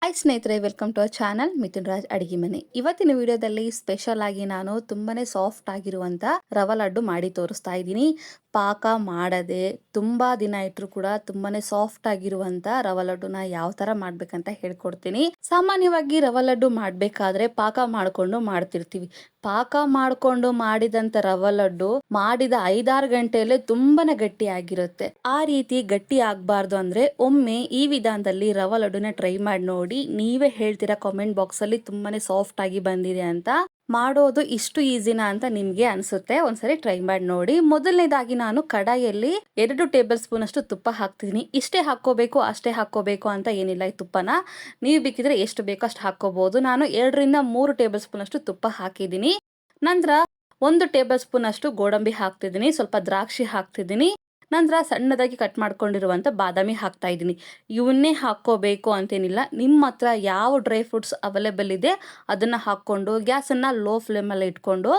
Hi ಸ್ನೇಹಿತರೆ, welcome to our channel Mithun Raj ಅಡಿಗೆ ಮನೆ. ಇವತ್ತಿನ ವಿಡಿಯೋದಲ್ಲಿ ಸ್ಪೆಷಲ್ ಆಗಿ ನಾನು ತುಂಬಾನೇ ಸಾಫ್ಟ್ ಆಗಿರುವಂತ ರವಾ ಲಡ್ಡು ಮಾಡಿ ತೋರಿಸ್ತಾ ಇದ್ದೀನಿ. ಪಾಕ ಮಾಡದೆ ತುಂಬಾ ದಿನ ಇಟ್ಟರು ಕೂಡ ತುಂಬಾನೇ ಸಾಫ್ಟ್ ಆಗಿರುವಂತ ರವಾ ಲಡ್ಡುನ ಯಾವ ತರ ಮಾಡ್ಬೇಕಂತ ಹೇಳ್ಕೊಡ್ತೀನಿ. ಸಾಮಾನ್ಯವಾಗಿ ರವಾ ಲಡ್ಡು ಮಾಡ್ಬೇಕಾದ್ರೆ ಪಾಕ ಮಾಡ್ಕೊಂಡು ಮಾಡ್ತಿರ್ತೀವಿ. ಪಾಕ ಮಾಡ್ಕೊಂಡು ಮಾಡಿದಂತ ರವಾ ಲಡ್ಡು ಮಾಡಿದ 5-6 ಗಂಟೆಯಲ್ಲೇ ತುಂಬಾನೇ ಗಟ್ಟಿ ಆಗಿರುತ್ತೆ. ಆ ರೀತಿ ಗಟ್ಟಿ ಆಗ್ಬಾರ್ದು ಅಂದ್ರೆ ಒಮ್ಮೆ ಈ ವಿಧಾನದಲ್ಲಿ ರವಾ ಲಡ್ಡುನ ಟ್ರೈ ಮಾಡಿ ನೋಡಿ. ನೀವೇ ಹೇಳ್ತೀರಾ ಕಾಮೆಂಟ್ ಬಾಕ್ಸ್ ಅಲ್ಲಿ ತುಂಬಾನೇ ಸಾಫ್ಟ್ ಆಗಿ ಬಂದಿದೆ ಅಂತ. ಮಾಡೋದು ಇಷ್ಟು ಈಸಿನಾ ಅಂತ ನಿಮ್ಗೆ ಅನ್ಸುತ್ತೆ. ಒಂದ್ಸರಿ ಟ್ರೈ ಮಾಡಿ ನೋಡಿ. ಮೊದಲನೇದಾಗಿ ನಾನು ಕಡಾಯಿಯಲ್ಲಿ 2 ಟೇಬಲ್ ಸ್ಪೂನ್ ಅಷ್ಟು ತುಪ್ಪ ಹಾಕ್ತಿದ್ದೀನಿ. ಇಷ್ಟೇ ಹಾಕೋಬೇಕು ಅಷ್ಟೇ ಹಾಕೋಬೇಕು ಅಂತ ಏನಿಲ್ಲ. ಈ ತುಪ್ಪನ ನೀವು ಬೇಕಿದ್ರೆ ಎಷ್ಟು ಬೇಕೋ ಅಷ್ಟು ಹಾಕೋಬಹುದು. ನಾನು 2-3 ಟೇಬಲ್ ಸ್ಪೂನ್ ಅಷ್ಟು ತುಪ್ಪ ಹಾಕಿದ್ದೀನಿ. ನಂತರ 1 ಟೇಬಲ್ ಸ್ಪೂನ್ ಅಷ್ಟು ಗೋಡಂಬಿ ಹಾಕ್ತಿದ್ದೀನಿ. ಸ್ವಲ್ಪ ದ್ರಾಕ್ಷಿ ಹಾಕ್ತಿದ್ದೀನಿ. ನಂತರ ಸಣ್ಣದಾಗಿ ಕಟ್ ಮಾಡ್ಕೊಂಡಿರುವಂತ ಬಾದಾಮಿ ಹಾಕ್ತಾ ಇದ್ದೀನಿ. ಇವನ್ನೇ ಹಾಕೋಬೇಕು ಅಂತೇನಿಲ್ಲ. ನಿಮ್ಮ ಹತ್ರ ಯಾವ ಡ್ರೈ ಫ್ರೂಟ್ಸ್ ಅವೈಲೇಬಲ್ ಇದೆ ಅದನ್ನ ಹಾಕೊಂಡು ಗ್ಯಾಸನ್ನ ಲೋ ಫ್ಲೇಮಲ್ಲಿ ಇಟ್ಕೊಂಡು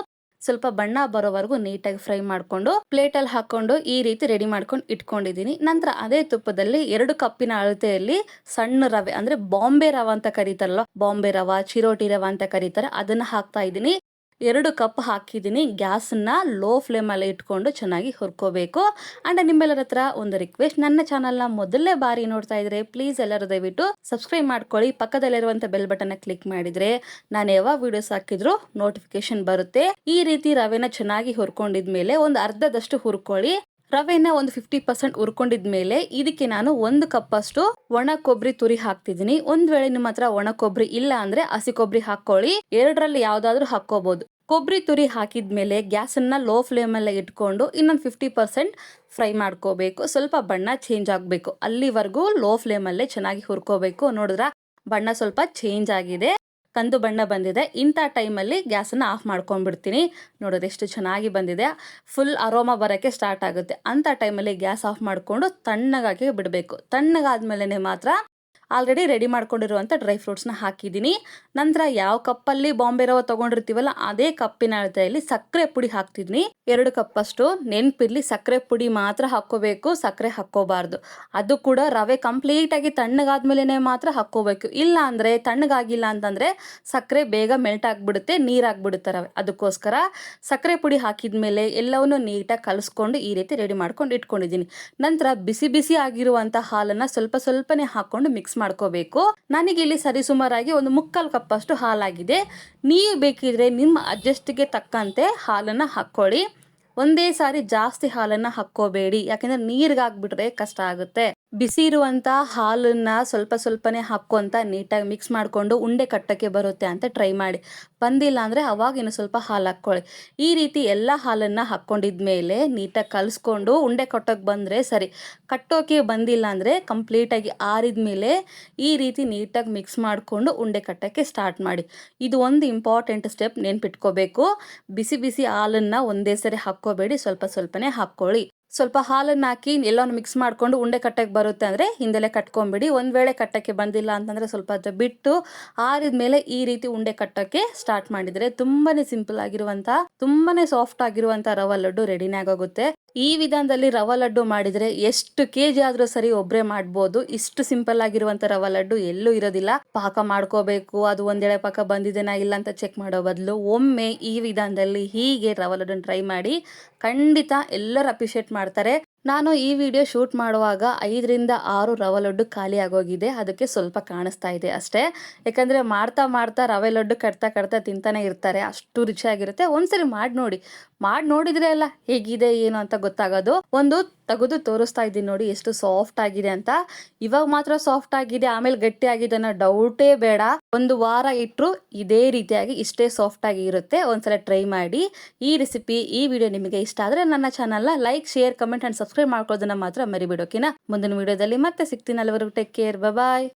ಸ್ವಲ್ಪ ಬಣ್ಣ ಬರೋವರೆಗೂ ನೀಟಾಗಿ ಫ್ರೈ ಮಾಡ್ಕೊಂಡು ಪ್ಲೇಟಲ್ಲಿ ಹಾಕೊಂಡು ಈ ರೀತಿ ರೆಡಿ ಮಾಡ್ಕೊಂಡು ಇಟ್ಕೊಂಡಿದ್ದೀನಿ. ನಂತರ ಅದೇ ತುಪ್ಪದಲ್ಲಿ 2 ಕಪ್ಪಿನ ಅಳತೆಯಲ್ಲಿ ಸಣ್ಣ ರವೆ ಅಂದ್ರೆ ಬಾಂಬೆ ರವೆ ಅಂತ ಕರೀತಾರಲ್ಲ, ಬಾಂಬೆ ರವೆ, ಚಿರೋಟಿ ರವೆ ಅಂತ ಕರೀತಾರೆ, ಅದನ್ನ ಹಾಕ್ತಾ ಇದ್ದೀನಿ. 2 ಕಪ್ ಹಾಕಿದ್ದೀನಿ. ಗ್ಯಾಸನ್ನ ಲೋ ಫ್ಲೇಮಲ್ಲಿ ಇಟ್ಕೊಂಡು ಚೆನ್ನಾಗಿ ಹುರ್ಕೋಬೇಕು. ಅಂಡ್ ನಿಮ್ಮೆಲ್ಲರ ಹತ್ರ ಒಂದು ರಿಕ್ವೆಸ್ಟ್, ನನ್ನ ಚಾನಲ್ನ ಮೊದಲನೇ ಬಾರಿ ನೋಡ್ತಾ ಇದ್ರೆ ಪ್ಲೀಸ್ ಎಲ್ಲರೂ ದಯವಿಟ್ಟು ಸಬ್ಸ್ಕ್ರೈಬ್ ಮಾಡ್ಕೊಳ್ಳಿ. ಪಕ್ಕದಲ್ಲಿರುವಂಥ ಬೆಲ್ ಬಟನ್ನ ಕ್ಲಿಕ್ ಮಾಡಿದ್ರೆ ನಾನು ಯಾವ ವಿಡಿಯೋಸ್ ಹಾಕಿದ್ರು ನೋಟಿಫಿಕೇಶನ್ ಬರುತ್ತೆ. ಈ ರೀತಿ ರವೆನ ಚೆನ್ನಾಗಿ ಹುರ್ಕೊಂಡಿದ್ಮೇಲೆ ಒಂದು ಅರ್ಧದಷ್ಟು ಹುರ್ಕೊಳ್ಳಿ. ರವೆನ ಒಂದು 50% ಹುರ್ಕೊಂಡಿದ್ಮೇಲೆ ಇದಕ್ಕೆ ನಾನು 1 ಕಪ್ ಅಷ್ಟು ಒಣ ಕೊಬ್ಬರಿ ತುರಿ ಹಾಕ್ತಿದ್ದೀನಿ. ಒಂದ್ ವೇಳೆ ನಿಮ್ಮ ಹತ್ರ ಒಣ ಕೊಬ್ಬರಿ ಇಲ್ಲ ಅಂದ್ರೆ ಹಸಿ ಕೊಬ್ಬರಿ ಹಾಕೊಳ್ಳಿ. 2ರಲ್ಲಿ ಯಾವ್ದಾದ್ರು ಹಾಕೋಬಹುದು. ಕೊಬ್ಬರಿ ತುರಿ ಹಾಕಿದ್ಮೇಲೆ ಗ್ಯಾಸನ್ನ ಲೋ ಫ್ಲೇಮಲ್ಲೇ ಇಟ್ಕೊಂಡು ಇನ್ನೊಂದು 50% ಫ್ರೈ ಮಾಡ್ಕೋಬೇಕು. ಸ್ವಲ್ಪ ಬಣ್ಣ ಚೇಂಜ್ ಆಗಬೇಕು ಅಲ್ಲಿವರೆಗೂ ಲೋ ಫ್ಲೇಮಲ್ಲೇ ಚೆನ್ನಾಗಿ ಹುರ್ಕೋಬೇಕು. ನೋಡಿದ್ರ ಬಣ್ಣ ಸ್ವಲ್ಪ ಚೇಂಜ್ ಆಗಿದೆ, ಕಂದು ಬಣ್ಣ ಬಂದಿದೆ. ಇಂಥ ಟೈಮಲ್ಲಿ ಗ್ಯಾಸನ್ನು ಆಫ್ ಮಾಡ್ಕೊಂಡ್ಬಿಡ್ತೀನಿ. ನೋಡೋದು ಎಷ್ಟು ಚೆನ್ನಾಗಿ ಬಂದಿದೆ. ಫುಲ್ ಅರೋಮಾ ಬರೋಕ್ಕೆ ಸ್ಟಾರ್ಟ್ ಆಗುತ್ತೆ. ಅಂಥ ಟೈಮಲ್ಲಿ ಗ್ಯಾಸ್ ಆಫ್ ಮಾಡಿಕೊಂಡು ತಣ್ಣಗಾಗಿ ಬಿಡಬೇಕು. ತಣ್ಣಗಾದ್ಮೇಲೆ ಮಾತ್ರ ಆಲ್ರೆಡಿ ರೆಡಿ ಮಾಡ್ಕೊಂಡಿರುವಂಥ ಡ್ರೈ ಫ್ರೂಟ್ಸ್ನ ಹಾಕಿದ್ದೀನಿ. ನಂತರ ಯಾವ ಕಪ್ಪಲ್ಲಿ ಬಾಂಬೆ ರವೆ ತೊಗೊಂಡಿರ್ತೀವಲ್ಲ ಅದೇ ಕಪ್ಪಿನ ಅಳತೆಯಲ್ಲಿ ಸಕ್ಕರೆ ಪುಡಿ ಹಾಕ್ತಿದ್ದೀನಿ. 2 ಕಪ್ ಅಷ್ಟು. ನೆನಪಿರ್ಲಿ, ಸಕ್ಕರೆ ಪುಡಿ ಮಾತ್ರ ಹಾಕ್ಕೋಬೇಕು, ಸಕ್ಕರೆ ಹಾಕ್ಕೋಬಾರ್ದು. ಅದು ಕೂಡ ರವೆ ಕಂಪ್ಲೀಟಾಗಿ ತಣ್ಣಗಾದ್ಮೇಲೆ ಮಾತ್ರ ಹಾಕ್ಕೋಬೇಕು. ಇಲ್ಲ ಅಂದರೆ ತಣ್ಣಗಾಗಿಲ್ಲ ಅಂತಂದರೆ ಸಕ್ಕರೆ ಬೇಗ ಮೆಲ್ಟ್ ಆಗಿಬಿಡುತ್ತೆ, ನೀರಾಗ್ಬಿಡುತ್ತೆ ರವೆ. ಅದಕ್ಕೋಸ್ಕರ ಸಕ್ಕರೆ ಪುಡಿ ಹಾಕಿದ್ಮೇಲೆ ಎಲ್ಲವನ್ನೂ ನೀಟಾಗಿ ಕಲಿಸ್ಕೊಂಡು ಈ ರೀತಿ ರೆಡಿ ಮಾಡ್ಕೊಂಡು ಇಟ್ಕೊಂಡಿದ್ದೀನಿ. ನಂತರ ಬಿಸಿ ಬಿಸಿ ಆಗಿರುವಂಥ ಹಾಲನ್ನು ಸ್ವಲ್ಪ ಸ್ವಲ್ಪನೇ ಹಾಕ್ಕೊಂಡು ಮಿಕ್ಸ್ ಮಾಡ್ಕೋಬೇಕು. ನನಗೆ ಇಲ್ಲಿ ಸರಿಸುಮಾರಾಗಿ ಒಂದು 3/4 ಕಪ್ ಅಷ್ಟು ಹಾಲಾಗಿದೆ. ನೀವು ಬೇಕಿದ್ರೆ ನಿಮ್ಮ ಅಡ್ಜಸ್ಟ್ಗೆ ತಕ್ಕಂತೆ ಹಾಲನ್ನು ಹಾಕ್ಕೊಳ್ಳಿ. ಒಂದೇ ಸಾರಿ ಜಾಸ್ತಿ ಹಾಲನ್ನು ಹಾಕ್ಕೋಬೇಡಿ, ಯಾಕೆಂದ್ರೆ ನೀರಿಗಾಗ್ಬಿಟ್ರೆ ಕಷ್ಟ ಆಗುತ್ತೆ. ಬಿಸಿ ಇರುವಂತ ಹಾಲನ್ನ ಸ್ವಲ್ಪ ಸ್ವಲ್ಪನೇ ಹಾಕ್ಕೊಂತ ನೀಟಾಗಿ ಮಿಕ್ಸ್ ಮಾಡ್ಕೊಂಡು ಉಂಡೆ ಕಟ್ಟಕ್ಕೆ ಬರುತ್ತೆ ಅಂತ ಟ್ರೈ ಮಾಡಿ. ಬಂದಿಲ್ಲ ಅಂದ್ರೆ ಅವಾಗ ಇನ್ನು ಸ್ವಲ್ಪ ಹಾಲು ಹಾಕ್ಕೊಳ್ಳಿ. ಈ ರೀತಿ ಎಲ್ಲ ಹಾಲನ್ನ ಹಾಕ್ಕೊಂಡಿದ್ಮೇಲೆ ನೀಟಾಗಿ ಕಲಿಸ್ಕೊಂಡು ಉಂಡೆ ಕಟ್ಟೋಕೆ ಬಂದ್ರೆ ಸರಿ. ಕಟ್ಟೋಕೆ ಬಂದಿಲ್ಲ ಅಂದ್ರೆ ಕಂಪ್ಲೀಟಾಗಿ ಆರಿದ್ಮೇಲೆ ಈ ರೀತಿ ನೀಟಾಗಿ ಮಿಕ್ಸ್ ಮಾಡಿಕೊಂಡು ಉಂಡೆ ಕಟ್ಟಕ್ಕೆ ಸ್ಟಾರ್ಟ್ ಮಾಡಿ. ಇದು ಒಂದು ಇಂಪಾರ್ಟೆಂಟ್ ಸ್ಟೆಪ್, ನೆನ್ಪಿಟ್ಕೋಬೇಕು. ಬಿಸಿ ಬಿಸಿ ಹಾಲನ್ನ ಒಂದೇ ಸರಿ ಹಾಕ್ಕೋಬೇಡಿ, ಸ್ವಲ್ಪ ಸ್ವಲ್ಪನೇ ಹಾಕ್ಕೊಳ್ಳಿ. ಸ್ವಲ್ಪ ಹಾಲನ್ನು ಹಾಕಿ ಎಲ್ಲವನ್ನು ಮಿಕ್ಸ್ ಮಾಡಿಕೊಂಡು ಉಂಡೆ ಕಟ್ಟಕ್ಕೆ ಬರುತ್ತೆ ಅಂದರೆ ಹಿಂದೆಲೆ ಕಟ್ಕೊಂಬಿಡಿ. ಒಂದು ವೇಳೆ ಕಟ್ಟಕ್ಕೆ ಬಂದಿಲ್ಲ ಅಂತಂದರೆ ಸ್ವಲ್ಪ ಹೊತ್ತು ಬಿಟ್ಟು ಆರಿದ್ಮೇಲೆ ಈ ರೀತಿ ಉಂಡೆ ಕಟ್ಟೋಕ್ಕೆ ಸ್ಟಾರ್ಟ್ ಮಾಡಿದರೆ ತುಂಬಾ ಸಿಂಪಲ್ ಆಗಿರುವಂಥ, ತುಂಬಾ ಸಾಫ್ಟ್ ಆಗಿರುವಂಥ ರವಾ ಲಡ್ಡು ರೆಡಿನೇ ಆಗೋಗುತ್ತೆ. ಈ ವಿಧಾನದಲ್ಲಿ ರವಾ ಲಡ್ಡು ಮಾಡಿದರೆ ಎಷ್ಟು KG ಆದರೂ ಸರಿ ಒಬ್ಬರೇ ಮಾಡ್ಬೋದು. ಇಷ್ಟು ಸಿಂಪಲ್ ಆಗಿರುವಂಥ ರವಾ ಲಡ್ಡು ಎಲ್ಲೂ ಇರೋದಿಲ್ಲ. ಪಾಕ ಮಾಡ್ಕೋಬೇಕು, ಅದು ಒಂದೆಳೆ ಪಾಕ ಬಂದಿದೆನಾ ಇಲ್ಲ ಅಂತ ಚೆಕ್ ಮಾಡೋ ಬದಲು ಒಮ್ಮೆ ಈ ವಿಧಾನದಲ್ಲಿ ಹೀಗೆ ರವಾ ಲಡ್ಡನ್ನು ಟ್ರೈ ಮಾಡಿ. ಖಂಡಿತ ಎಲ್ಲರೂ ಅಪ್ರಿಷಿಯೇಟ್ ಮಾಡ್ತಾರೆ. ನಾನು ಈ ವಿಡಿಯೋ ಶೂಟ್ ಮಾಡುವಾಗ 5-6 ರವೆ ಲಡ್ಡು ಖಾಲಿ ಆಗೋಗಿದೆ. ಅದಕ್ಕೆ ಸ್ವಲ್ಪ ಕಾಣಿಸ್ತಾ ಇದೆ ಅಷ್ಟೇ. ಯಾಕಂದರೆ ಮಾಡ್ತಾ ಮಾಡ್ತಾ ರವೆ ಲಡ್ಡು ಕಟ್ತಾ ತಿಂತಾನೆ ಇರ್ತಾರೆ. ಅಷ್ಟು ರುಚಿಯಾಗಿರುತ್ತೆ. ಒಂದ್ಸರಿ ಮಾಡಿ ನೋಡಿದ್ರೆ ಅಲ್ಲ ಹೇಗಿದೆ ಏನು ಅಂತ ಗೊತ್ತಾಗೋದು. ಒಂದು ತೆಗೆದು ತೋರಿಸ್ತಾ ಇದ್ದೀನಿ ನೋಡಿ ಎಷ್ಟು ಸಾಫ್ಟ್ ಆಗಿದೆ ಅಂತ. ಇವಾಗ ಮಾತ್ರ ಸಾಫ್ಟ್ ಆಗಿದೆ, ಆಮೇಲೆ ಗಟ್ಟಿ ಆಗಿದೆ ಅನ್ನೋ ಡೌಟೇ ಬೇಡ. ಒಂದು ವಾರ ಇಟ್ಟರು ಇದೇ ರೀತಿಯಾಗಿ ಇಷ್ಟೇ ಸಾಫ್ಟ್ ಆಗಿ ಇರುತ್ತೆ. ಒಂದ್ಸಲ ಟ್ರೈ ಮಾಡಿ. ಈ ರೆಸಿಪಿ, ಈ ವಿಡಿಯೋ ನಿಮಗೆ ಇಷ್ಟ ಆದರೆ ನನ್ನ ಚಾನಲ್ನ like, share, comment and subscribe ಮಾಡ್ಕೊಳ್ಳೋದನ್ನ ಮಾತ್ರ ಮರಿಬಿಡೋಕಿನ. ಮುಂದಿನ ವಿಡಿಯೋದಲ್ಲಿ ಮತ್ತೆ ಸಿಗ್ತೀನಿ. ಅಲ್ಲಿವರೆಗೂ ಟೇಕ್ ಕೇರ್, ಬಾಯ್.